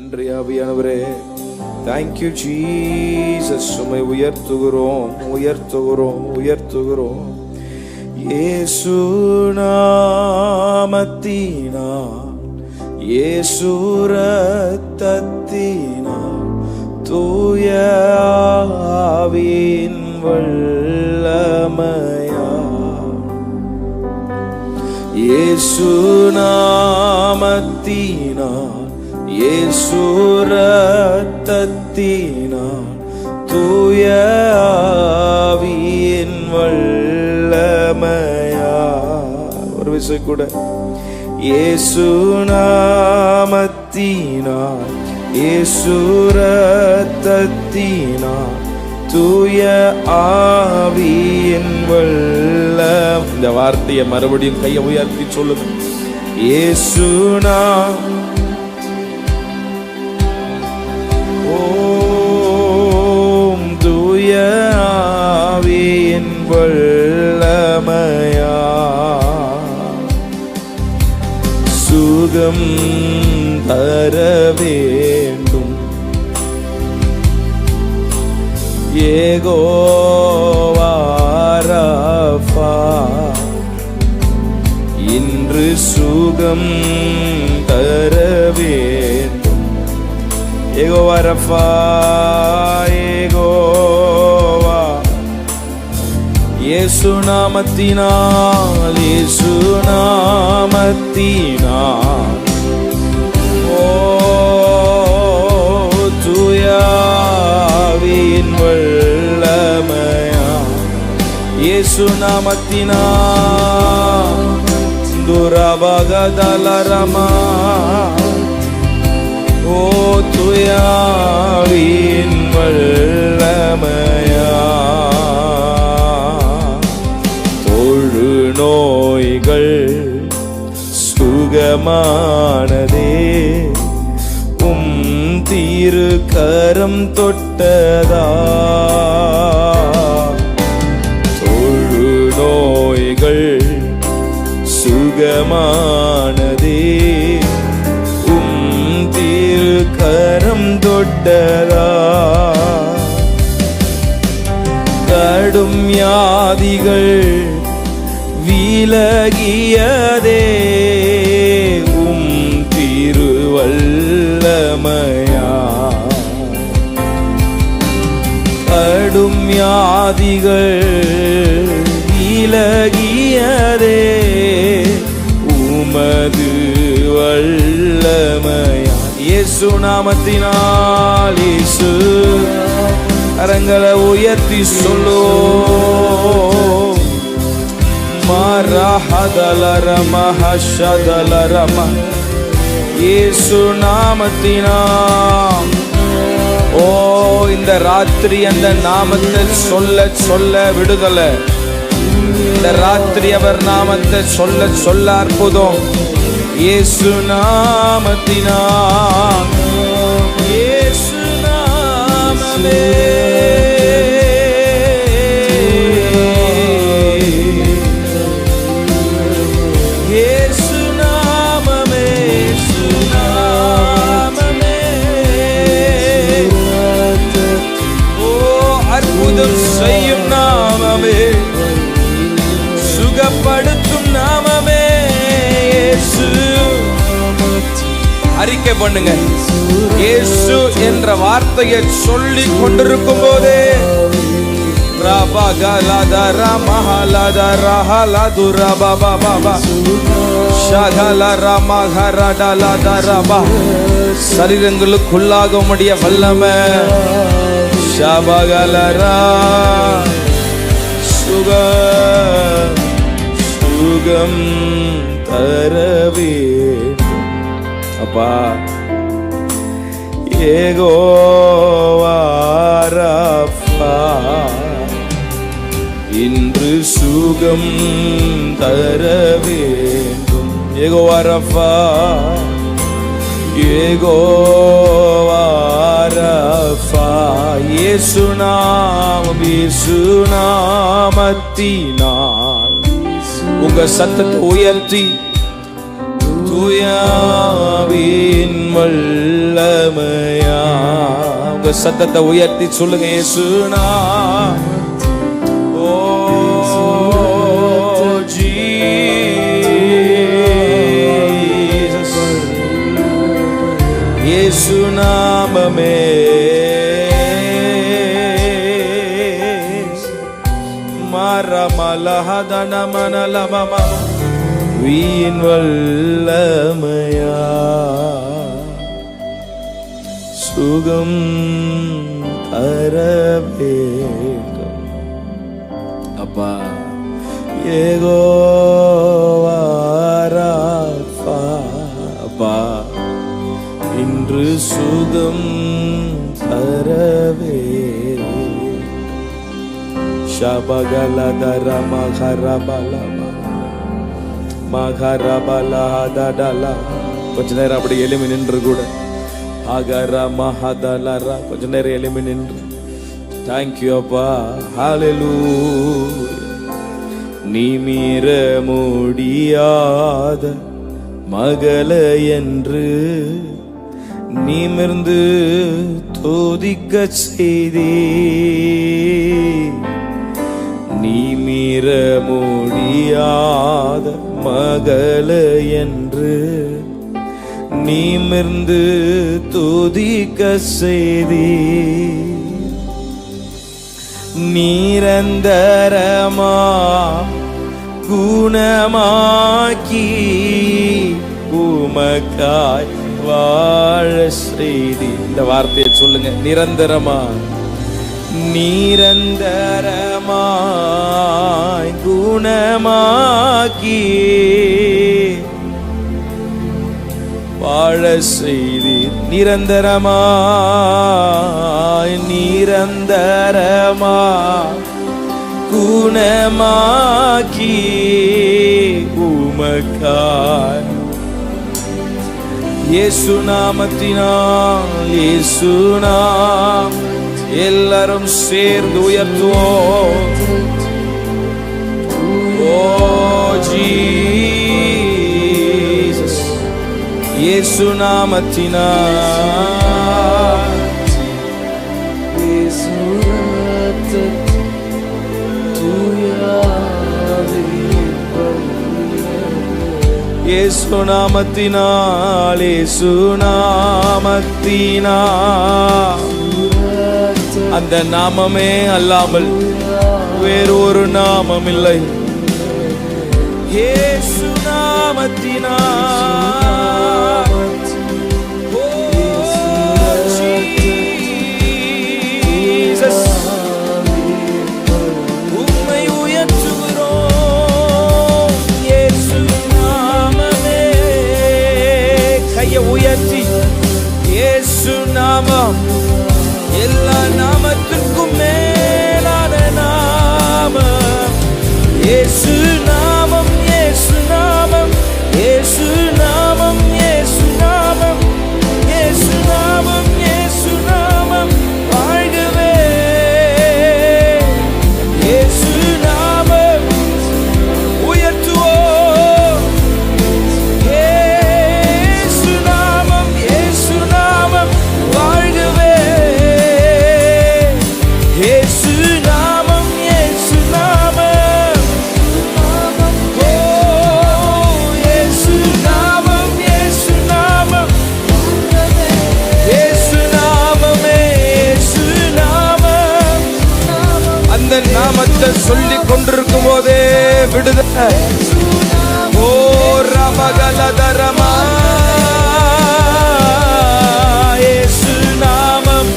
நன்றி ஆவியானவரே. Thank you Jesus. உம்மை உயர்த்துகிறோம் உயர்த்துகிறோம் உயர்த்துகிறோம். இயேசு நாமத்தினால் இயேசு இரத்தத்தினால் தூய ஆவியின் வல்லமையால் இயேசு நாமத்தினால் இயேசு இரத்தத்தினால் தூய ஆவியின் வல்லமையால். ஒரு விஷயம் கூட, இயேசு நாமத்தினால் இயேசு இரத்தத்தினால் தூய ஆவியின் வல்லம். இந்த வார்த்தையை மறுபடியும் கையை உயர்த்தி சொல்லுங்க. இயேசு ஓம் தூய ஆவியின் வல்லமையா சுகம் தர வேண்டும். யெகோவா ராஃபா இன்று சுகம் தர வேண்டும். யெகோவா ராஃபா யெகோவா. இயேசு நாமத்தினால் இயேசு நாமத்தினால் தூயாவின் வல்லமையா இயேசு நாமத்தினால் துரபகதலரமா ஓ தூயாவின் வல்லமையா தொழு நோய்கள் சுகமானதே திரு கரம் தொட்டதா. தொழு நோய்கள் சுகமானதே திரு கரம் தொட்டதா. கடும் வியாதிகள் விலகியதே திருவல்லமையா. கடும் வியாதிகள் விலகியதே உமது வல்லமையா. இயேசு நாமத்தினால் இயேசு. கரங்களை உயர்த்தி சொல்லோ. மரஹதலரமா ஹஷதலரமா இயேசு நாமத்தினால். ஓ இந்த ராத்திரி அந்த நாமத்தை சொல்ல சொல்ல விடுதலை. இந்த ராத்திரி அவர் நாமத்தை சொல்ல சொல்ல அற்புதம். இயேசு நாமத்தினால் இயேசு நாமமே செய்யும் நாமமே சுகப்படுத்தும் நாமமே இயேசு. அறிக்கை பண்ணுங்க. இயேசு என்ற வார்த்தையை சொல்லி கொண்டிருக்கும் போதே சரீரங்களுக்குள்ளாக முடிய வல்லமை ஷபகலரா சுகம் தரவே. அப்பா யெகோவா ராஃபா இன்று சுகம் தர வேண்டும். யெகோவா ராஃபா யெகோவா ராஃபா. இயேசு நாமத்தினால் உங்க சத்தத்தை உயர்த்தி தூயாவின் வல்ல வல்லமையா. உங்க சத்தத்தை உயர்த்தி சொல்லுங்க, இயேசு நாமம். ஓ ஜீசஸ், இயேசு நாமமே மரமலஹதனமனலமமா வீண் வல்லமையா. சுகம் தர வேண்டும் அப்பா. யெகோவா ராஃபா அப்பா, இன்று சுகம் தரவே. ஷபகலதர மகரபலமா மகரபலஹதடலா. கொஞ்ச நேரம் அப்படி எளிமை நின்று கூட அகர மஹதலரா, கொஞ்ச நேரம் எளிமை நின்று. தேங்க்யூ அப்பா. ஹல்லேலூயா. நீ மீற முடியாத மகள என்று நிமிர்ந்து துதிக்க செய்தே. நீ மீற முடியாத மகள என்று நிமிர்ந்து துதிக்க செய்தே. நிரந்தரமா குணமாக்கி உமக்காய் வாழ செய்தி. இந்த வார்த்தையை சொல்லுங்க, நிரந்தரமா. நிரந்தரமாய் குணமாக்கி வாழ செய்தி. நிரந்தரமாய் நிரந்தரமா குணமாக்கி உமக்காய். இயேசு நாமத்தினால், இயேசு நாமம் எல்லாரும் சேர்ந்து உயர்த்துவோம். ஓ ஜீசஸ், இயேசு நாமத்தினால், இயேசு நாமத்தினால், இயேசு நாமத்தினால். அந்த நாமமே அல்லாமல் வேறொரு நாமம் இல்லை. இயேசு நாமத்தினால், ஓ ஜீசஸ், உம்மை உயர்த்துகிறோம். இயேசு நாமமே. கையை உயர்த்தி, இயேசு நாமம் எல்லா நாமத்திற்கும் மேலான நாமம். இயேசு நாமம், இயேசு நாமம், இயேசு நாமம், இயேசு நாமம், இயேசு நாமம், இயேசு நாமம் வாழ்கவே. இயேசு நாமம் உயர்த்துவோம். இயேசு நாமம், இயேசு நாமம் வாழ்கவே. இயேசு நாமம், இயேசு நாமம், ஓ இயேசு நாமம், இயேசு நாமம், இயேசு நாமமே, இயேசு நாமம். அந்த நாமத்தை சொல்லிக் கொண்டிருக்கும் போதே விடுதலை. ஓ ரமகலதரமா, இயேசு நாமம்,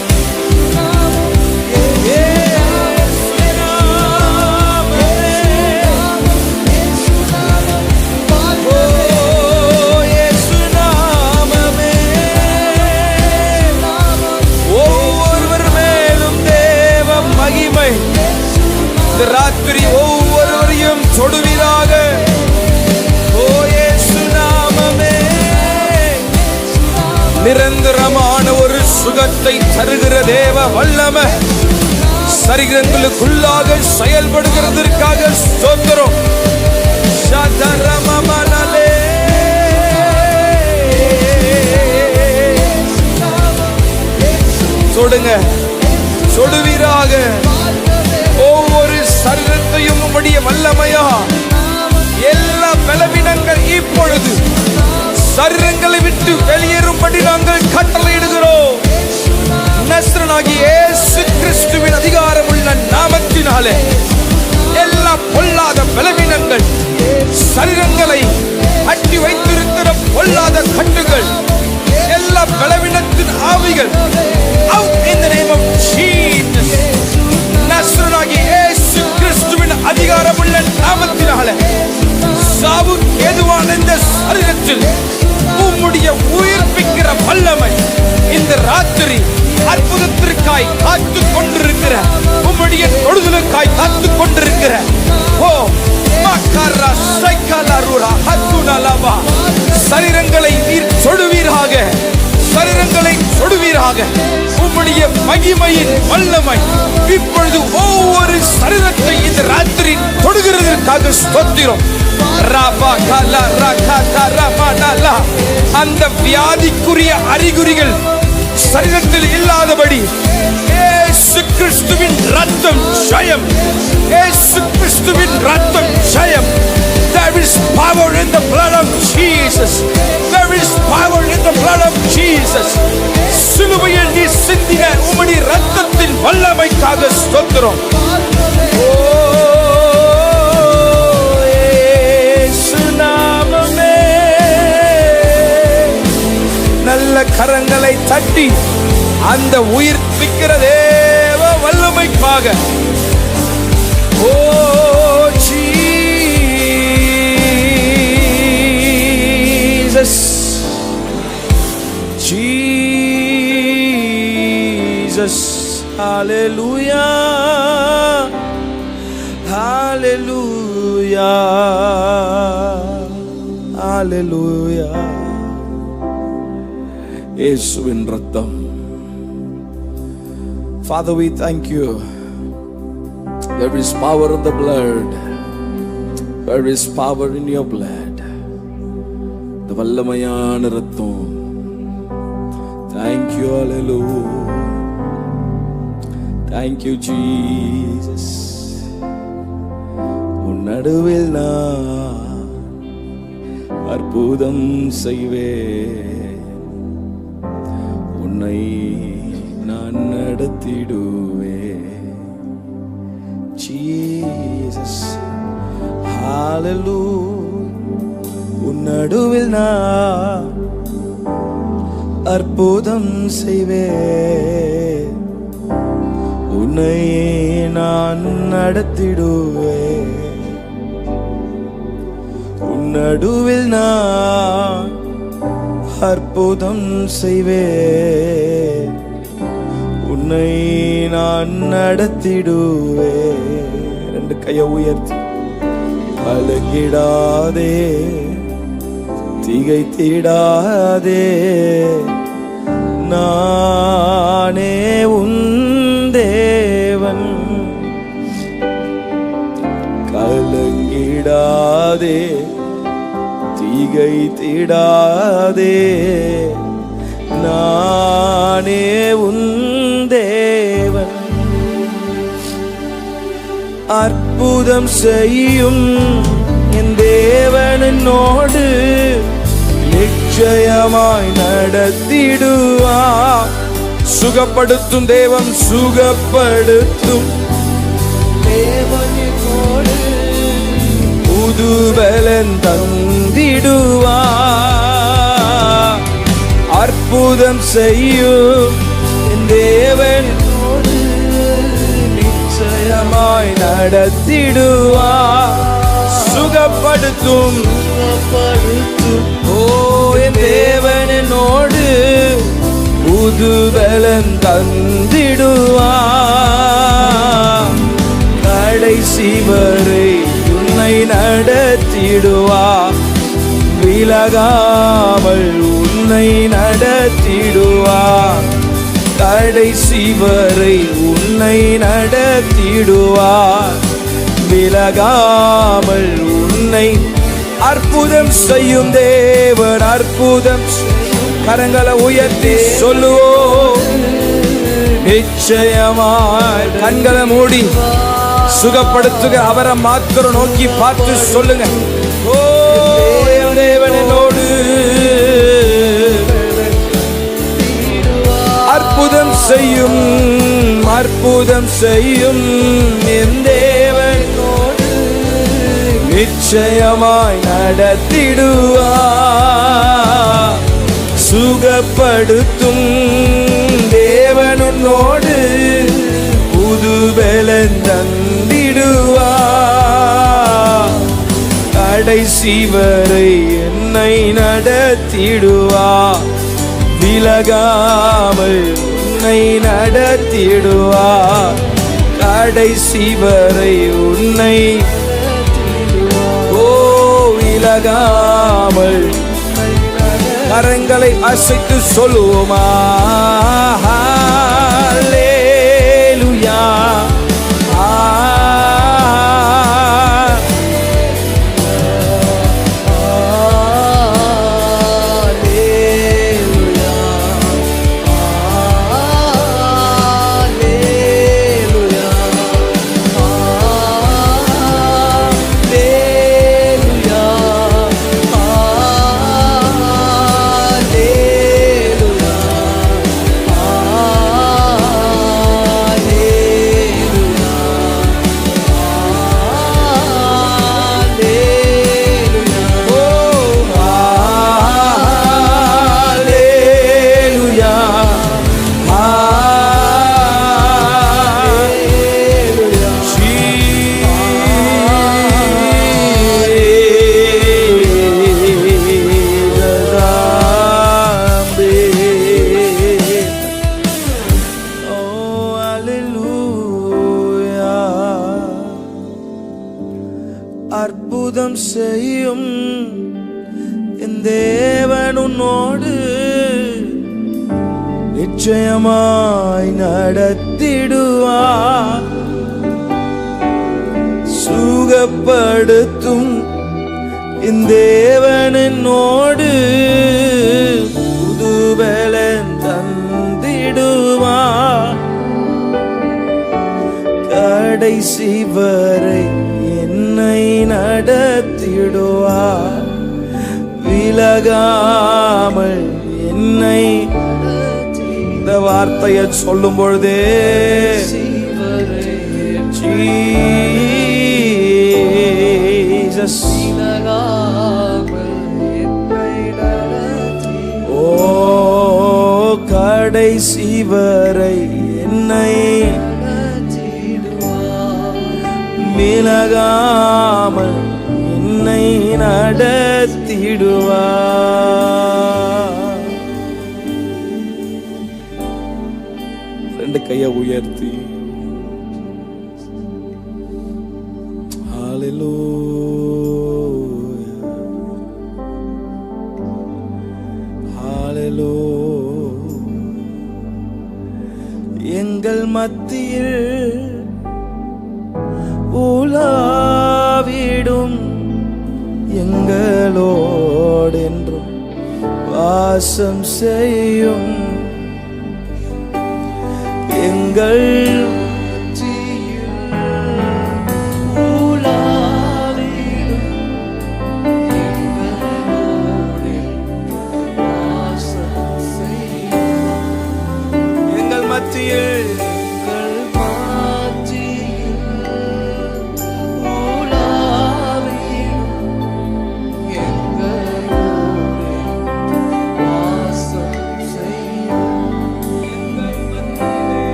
ராத்திரி ஒவ்வொருவரையும் தொடுவீராக. ஓ இயேசு நாமமே, நிரந்தரமான ஒரு சுகத்தை தருகிற தேவ வல்லமை சரீரங்களுக்குள்ளாக செயல்படுகிறதற்காக ஸ்தோத்திரம். சதரமமனலே தொடுங்க, தொடுவீராக. ஒவ்வொரு சரீரத்தையும் உம்முடைய வல்லமையா எல்லா பலவீனங்கள் இப்பொழுது சரீரங்களை விட்டு வெளியேறும்படி நாங்கள் கட்டளையிடுகிறோம். நஸ்ரனாகிய இயேசு கிறிஸ்துவின் அதிகாரம் உள்ள நாமத்தினாலே எல்லா பொல்லாத பலவீனங்கள், சரீரங்களை கட்டி வைத்திருக்கிற பொல்லாத கட்டுகள், எல்லா பலவீனத்தின் ஆவிகள் out in the name of Jesus. நஸ்ரனாகிய இயேசு கிறிஸ்துவின் அதிகாரம் உள்ள நாமத்தினாலே சாவு ஏதுவான இந்த சரீரத்தில் உம்முடைய உயிர்ப்பிக்கிற வல்லமை இந்த ராத்திரி அற்புதத்திற்காய் காத்துக் கொண்டிருக்கிற, உம்முடைய தொடுதலுக்காய் காத்துக் கொண்டிருக்கிற சரீரங்களை நீர் தொடுவீராக, சரீரங்களை தொடுவீராக. உம்முடைய மகிமையின் வல்லமை இப்பொழுது ஒவ்வொரு சரீரத்தை இந்த ராத்திரி தொடுகிறதற்காக ஸ்தோத்திரம். அந்த வியாதிக்குரிய அறிகுறிகள் சரீரத்தில் இல்லாதபடி இயேசு கிறிஸ்துவின் ரத்தம் ஜெயம், இயேசு கிறிஸ்துவின் ரத்தம் ஜெயம். There is power in the blood of Jesus. There is power in the blood of Jesus. சிலுவையில் நீ சிந்தின உம்முடைய ரத்தத்தின் வல்லமைக்காக ஸ்தோத்திரம். நல்ல கரங்களை தட்டி அந்த உயிர்ப்பிக்கிற தேவ வல்லமைக்காக ஓ ஜீசஸ், ஜீசஸ், ஹalleluya, ஹalleluya, ஹalleluya. இயேசுவின் ரத்தம். Father, we thank you. There is power in the blood. There is power in your blood. The வல்லமையான ரத்தம். Thank you, hallelujah. Thank you, Jesus. உன் நடுவில் நான் அற்புதம் செய்வேன், உன்னை நான் நடத்திடுவேன். Jesus, hallelujah. உன் நடுவில் நான் அற்புதம் செய்வேன், உன்னை நான் நடத்திடுவேன். உன் நடுவில் நான் அற்புதம் செய்வேன், உன்னை நான் நடத்திடுவேன். ரெண்டு கையை உயர்த்தி கலங்கிடாதே, திகைத்திடாதே, நானே உன் தேவன். கலங்கிடாதே, திகைத்திடாதே, நானே உன் தேவன். அற்புதம் செய்யும் என் தேவன் என்னோடு நிச்சயமாய் நடத்திடுவார். சுகப்படுத்தும் தேவன், சுகப்படுத்தும் தேவன் என்னோடு புது பலன் தந்திடுவார். அற்புதம் செய்யும் என் தேவன் நிச்சயமாய் நடத்திடுவார். சுகப்படுத்தும் ஓ என் தேவன் என்னோடு புது பலன் தந்திடுவார். கடைசி வரை உன்னை நடத்திடுவார், விலகாமல் உன்னை நடத்திடுவார். கடைசி வரை உன்னை நடத்திடுவார், விலகாமல் உன்னை. அற்புதம் செய்யும் தேவன், அற்புதம். கரங்களை உயர்த்தி சொல்லுவோம். நிச்சயமாய். கண்களை மூடி சுகப்படுத்துக. அவரை மாத்திரம் நோக்கி பார்த்து சொல்லுங்க, ஓ என் தேவன் என்னோடு அற்புதம் செய்யும், அற்புதம் செய்யும். என் தேவன் நிச்சயமாய் நடத்திடுவார். சுகப்படுத்தும் தேவன் உன்னோடு புது பலன் தந்திடுவார். கடைசி வரை என்னை நடத்திடுவார். விலகாமல் உன்னை நடத்திடுவார். கடைசி வரை உன்னை விலகாமல். கரங்களை அசைத்து சொல்லுவோமா, ஹல்லேலூயா. அற்புதம் செய்யும் என் தேவன் உன்னோடு நிச்சயமாய் நடத்திடுவார். சுகப்படுத்தும் என் தேவன் என்னோடு புது பலன் தந்திடுவார். கடைசி வரை என்னை நடத்திடுவார். விலகாமல் என்னை. இந்த வார்த்தையை சொல்லும் பொழுதே ஜீசஸ், ஓ கடைசி வரை என்னை விலகாமல் என்னை நடத்திடுவார். ரெண்டு கையை உயர்த்தி ஹல்லேலூயா, ஹல்லேலூயா. எங்கள் மத்தியில் உலாவிடும் எங்களோடென்றும் வாசம் செய்யும். எங்கள்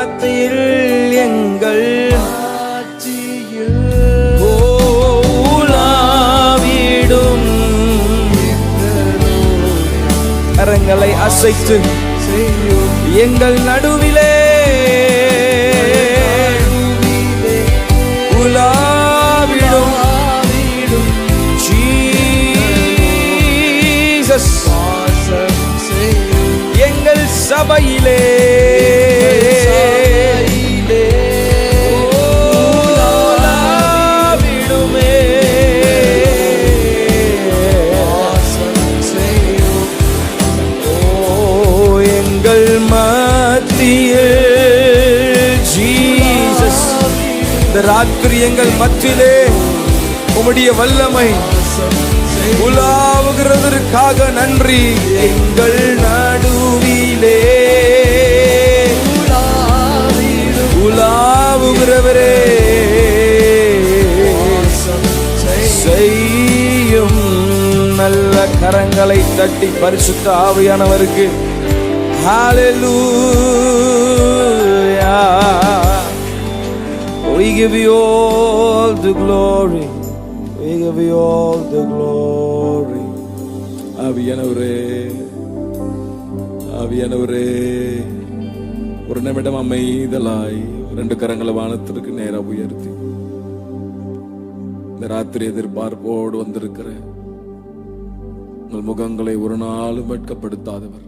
மத்தியில் எங்கள் உலாவிடும். கரங்களை அசைத்து எங்கள் நடுவிலே உலாவிடும் ஜீசஸ். எங்கள் சபையிலே ராத்திரி எங்கள் மத்தியிலே உம்முடைய வல்லமை உலாவுகிறதற்காக நன்றி. எங்கள் நடுவிலே உலாவுகிறவரே, செய்யும் நல்ல கரங்களை தட்டி பரிசுத்த ஆவியானவருக்கு ஹalleluya. We give you all the glory. We give you all the glory. ஆவியானவரே, ஆவியானவரே, ஒரு நிமிடம் அமைதலாய் 2 கரங்களை வானத்திற்கு நேராக உயர்த்தி இந்த ராத்திரி எதிர்பார்ப்போடு வந்திருக்கிற உங்கள் முகங்களை ஒரு நாளும் வெட்கப்படுத்தாதவர்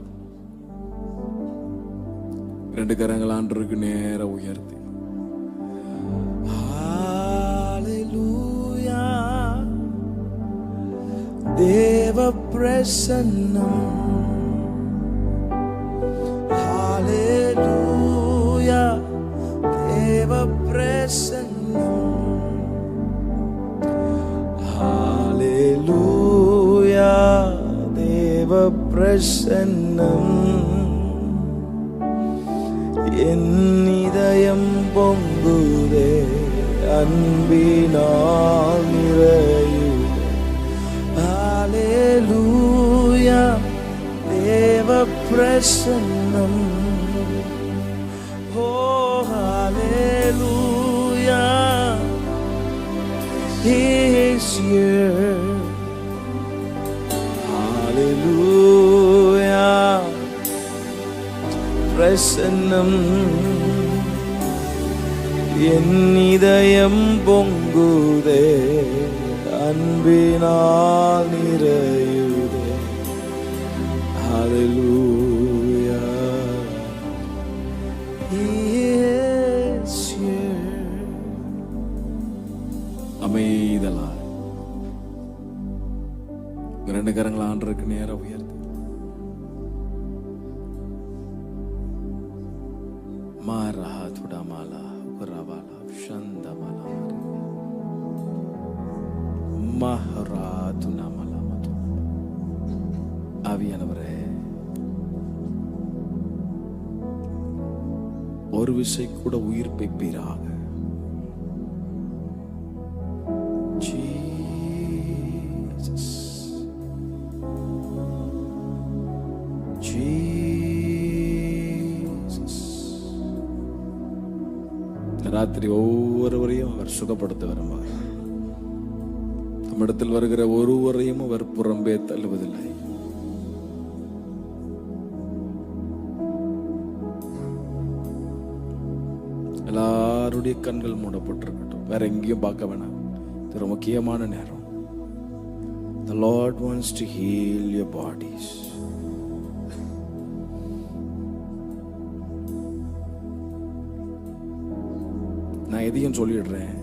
2 கரங்கள் ஆண்டவருக்கு நேராக உயர்த்தி ஹalleluya. தேவ பிரசன்னம், ஹalleluya. தேவ பிரசன்னம், ஹalleluya. தேவ பிரசன்னம் என் இதயம் பொங்குதே, அன்பினால் நிறையுதே. ஹalleluya. தேவ பிரசன்னம், ஓ ஹalleluya. He is here. Hallelujah. பிரசன்னம் என் இதயம் பொங்குதே, அன்பினால் நிறையுதே. Hallelujah. He is here. அமைதலா 2 கரங்களை ஆண்டவருக்கு நேராக உயர்த்தி ஆவியானவரே, ஒரு விசை கூட உயிர்ப்பிப்பீராக. Jesus, Jesus. ராத்திரி ஒவ்வொருவரையும் அவர் சுகப்படுத்த விரும்புவார். நம்மிடத்தில் வருகிற ஒருவரையும் அவர் புறம்பே தள்ளுவதில்லை. எல்லாருடைய கண்கள் மூடப்பட்டிருக்கட்டும், வேற எங்கேயும் பார்க்க வேணாம். இது ஒரு முக்கியமான நேரம். The Lord wants to heal your bodies. நான் எதையும் சொல்லிடுறேன்,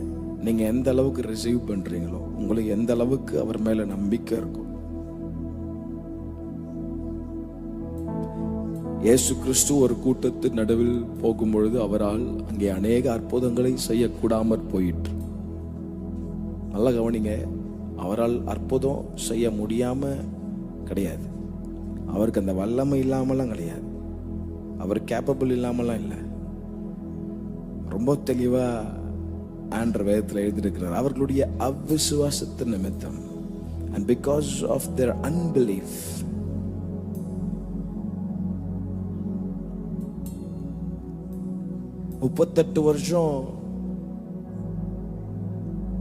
நீங்க எந்த அளவுக்கு ரிசீவ் பண்றீங்களோ, உங்களுக்கு எந்த அளவுக்கு அவர் மேல நம்பிக்கை இருக்கும். இயேசு கிறிஸ்து ஒரு கூட்டத்து நடுவில் போகும் பொழுது அவரால் அங்கே அநேக அற்புதங்களை செய்யக்கூடாமற் போயிற்று. நல்லா கவனிங்க, அவரால் அற்புதம் செய்ய முடியாம கிடையாது. அவருக்கு அந்த வல்லமை இல்லாமலாம் கிடையாது. அவர் கேப்பபிள் இல்லாமலாம் இல்லை. ரொம்ப தெளிவா ஆண்டவர் வேதத்தில் எழுதியிருக்கிறார். அவர்களுடைய அவிசுவாசத்தின் நிமித்தம், and because of their unbelief, முப்பத்தெட்டு வருஷம்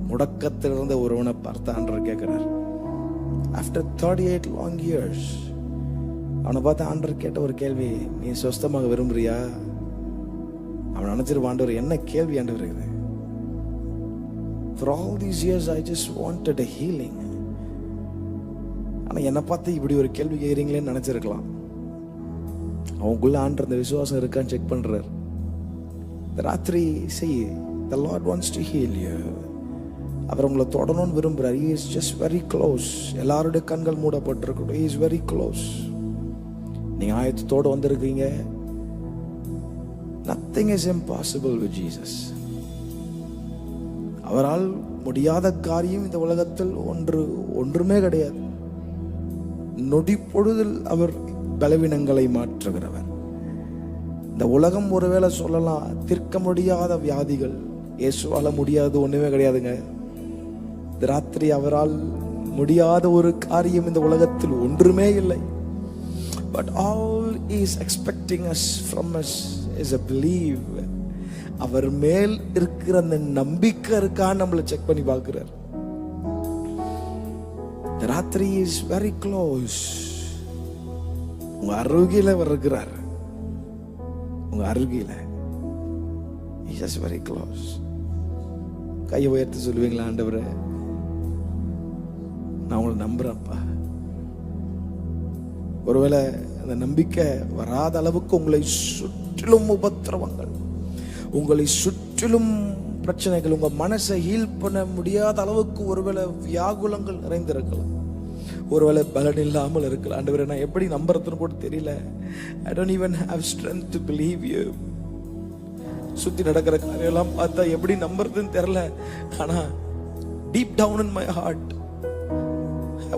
முடக்கத்தில் இருந்த ஒருவனை பார்த்து ஆண்டவர் கேட்கிறார். ஆஃப்டர் 38 long years அவனை பார்த்து ஆண்டவர் கேட்ட ஒரு கேள்வி, நீ சொஸ்தமாக விரும்புறியா? அவன் நினைச்சிருப்பான், ஆண்டவர் என்ன கேள்வி ஆண்டவர் இருக்குது? For all these years I just wanted a healing. ஆனா என்னை பார்த்து இப்படி ஒரு கேள்வி கேட்குறீங்களேன்னு நினைச்சிருக்கலாம். அவங்களுக்குள்ள ஆண்டவர் அந்த விசுவாசம் இருக்கான்னு செக் பண்றார். ராத்திரி செய், the Lord wants to heal you. அவர் உங்களை தொடணும்னு விரும்புறார். He is just very close. எல்லாருடைய கண்கள் மூடப்பட்டிருக்கட்டும். He is very close. நீங்க ஆயத்தத்தோடு வந்திருக்கீங்க. Nothing is impossible with Jesus. அவரால் முடியாத காரியம் இந்த உலகத்தில் ஒன்றுமே கிடையாது. நொடி பொழுதில் அவர் பலவீனங்களை மாற்றுகிறவர். இந்த உலகம் ஒருவேளை சொல்லலாம் தீர்க்க முடியாத வியாதிகள், இயேசுவால முடியாது ஒண்ணுமே கிடையாதுங்க. இந்த ராத்திரி அவரால் முடியாத ஒரு காரியம் இந்த உலகத்தில் ஒன்றுமே இல்லை. But all he is expecting us from us is a belief. அவர் மேல் இருக்கிற அந்த நம்பிக்கை இருக்கான்னு நம்மளை செக் பண்ணி பார்க்கிறார். The ராத்திரி is very close. உங்க அருகில வருகிறார். உங்க அருகில he is very close. கையை உயர்த்தி சொல்லுவீங்களா, ஆண்டவரே நான் உங்களை நம்புறேன்ப்பா. ஒருவேளை அந்த நம்பிக்கை வராத அளவுக்கு உங்களை சுற்றிலும் உபத்திரவங்கள், உங்களை சுற்றிலும் பிரச்சனைகள், உங்க மனசை ஹீல் பண்ண முடியாத அளவுக்கு ஒருவேளை வியாகுலங்கள் நிறைந்திருக்கலாம். ஒருவேளை பலன் இல்லாமல் இருக்கலாம். ஆண்டவரே நான் எப்படி நம்புறதுன்னு கூட தெரியல. I don't even have strength to believe you. சுத்தி நடக்கிற காரியெல்லாம் பார்த்தா எப்படி நம்புறதுன்னு தெரியல. ஆனா deep down in my heart I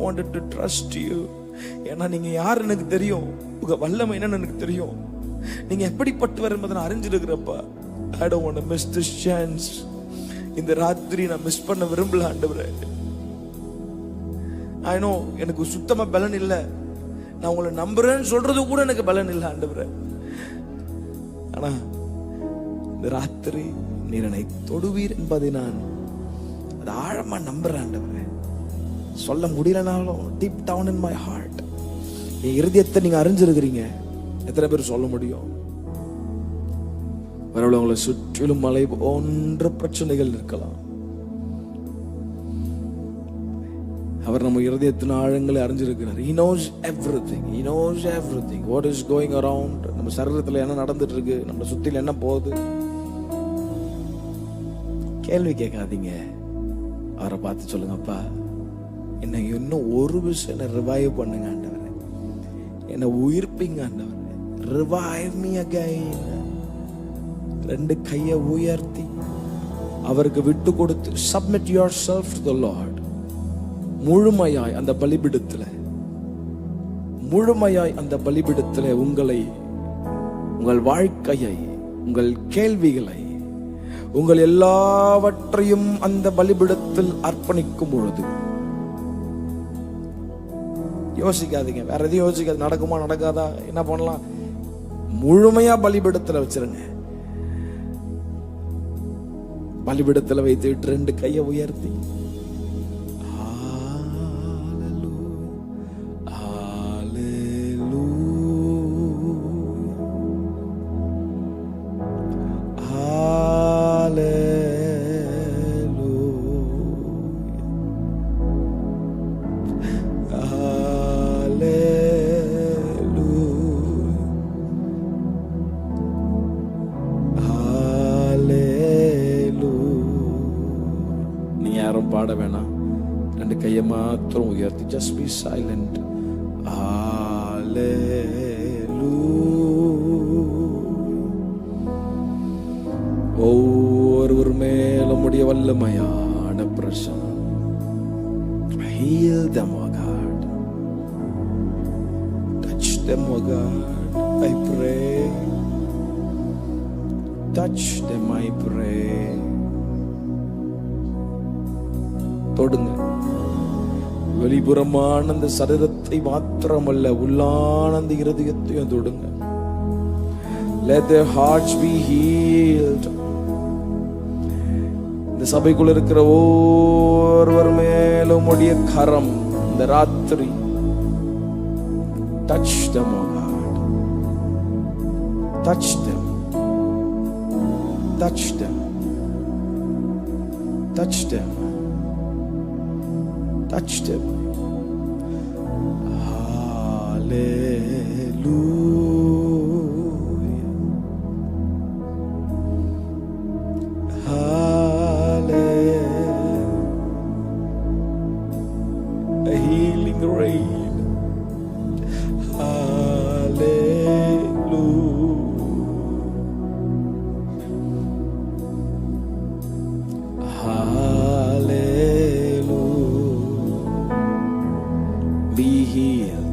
wanted to trust you. ஏன்னா நீங்க யார் எனக்கு தெரியும், உங்க வல்லமை என்னன்னு எனக்கு தெரியும், நீங்க எப்படிப்பட்டவர் என்பதை நான் அறிஞ்சிருக்கிறப்பா. I don't want to miss this chance. இந்த ராத்திரி நான் மிஸ் பண்ண விரும்பல ஆண்டவரே. I know எனக்கு சுத்தமா பலன் இல்லை, நான் உங்களை நம்புறேன்னு சொல்றது கூட எனக்கு பலன் இல்லை ஆண்டவரே. ஆனா இந்த ராத்திரி நீர் என்னை தொடுவீர் என்பதை நான் அது ஆழமா நம்புறேன் ஆண்டவரே. சொல்ல முடியலனாலும் deep down in my heart என் இருதயத்தை நீங்க அறிஞ்சிருக்கிறீங்க. எத்தனை பேர் சொல்ல முடியும்? வரவுள்ள உங்களை சுற்றிலும் மலை போன்ற பிரச்சனைகள் இருக்கலாம். அவர் நம்ம இருதயத்தின் ஆழங்களை அறிஞ்சிருக்கிறார். He knows everything. He knows everything. What is going around. நம்ம சரீரத்தில் என்ன நடந்துட்டு இருக்கு, நம்ம சுத்தில என்ன போகுது. கேள்வி கேட்காதீங்க, அவரை பார்த்து சொல்லுங்கப்பா என்னை இன்னும் ஒரு விஷயம் என்ன ரிவைவ் பண்ணுங்க ஆண்டவரே, என்னை உயிர்ப்பிங்க ஆண்டவரே, ரிவைவ் மீ அகைன். ரெண்டு கையை உயர்த்தி அவருக்கு விட்டு கொடுத்து submit your self to the Lord. முழுமையாய் அந்த பலிபீடத்தில், முழுமையாய் அந்த பலிபீடத்தில் உங்களை, உங்கள் வாழ்க்கையை, உங்கள் கேள்விகளை, உங்கள் எல்லாவற்றையும் அந்த பலிபீடத்தில் அர்ப்பணிக்கும் பொழுது யோசிக்காதீங்க, வேற எதையும் யோசிக்காது. நடக்குமா நடக்காதா என்ன பண்ணலாம், முழுமையா பலிபீடத்தில் வச்சிருங்க. பலிபீடத்தில் வைத்து ரெண்டு கையை உயர்த்தி பாட வேணாம், ரெண்டு கையை மாத்திரம் உயர்த்தி just be silent. ஒவ்வொரு மேலும் உடைய வல்லமையான பிரசன்னம். Heal them, oh God. Touch them, oh God. I pray. Touch them, I pray. தொடுங்க. வெளிப்புறமான அந்த சரீரத்தை மாத்திரமல்ல, உள்ளான அந்த இருதயத்தையும் தொடுங்க. Let their hearts be healed. இந்த சபைக்குள்ள இருக்கிற ஒவ்வொருவர் மேலும் உடைய கரம் இந்த ராத்திரி touch them, oh God. Touch them. Touch them. Touch them. Touch them. Hallelujah. Hallelujah. A healing rain. Hallelujah. be healed.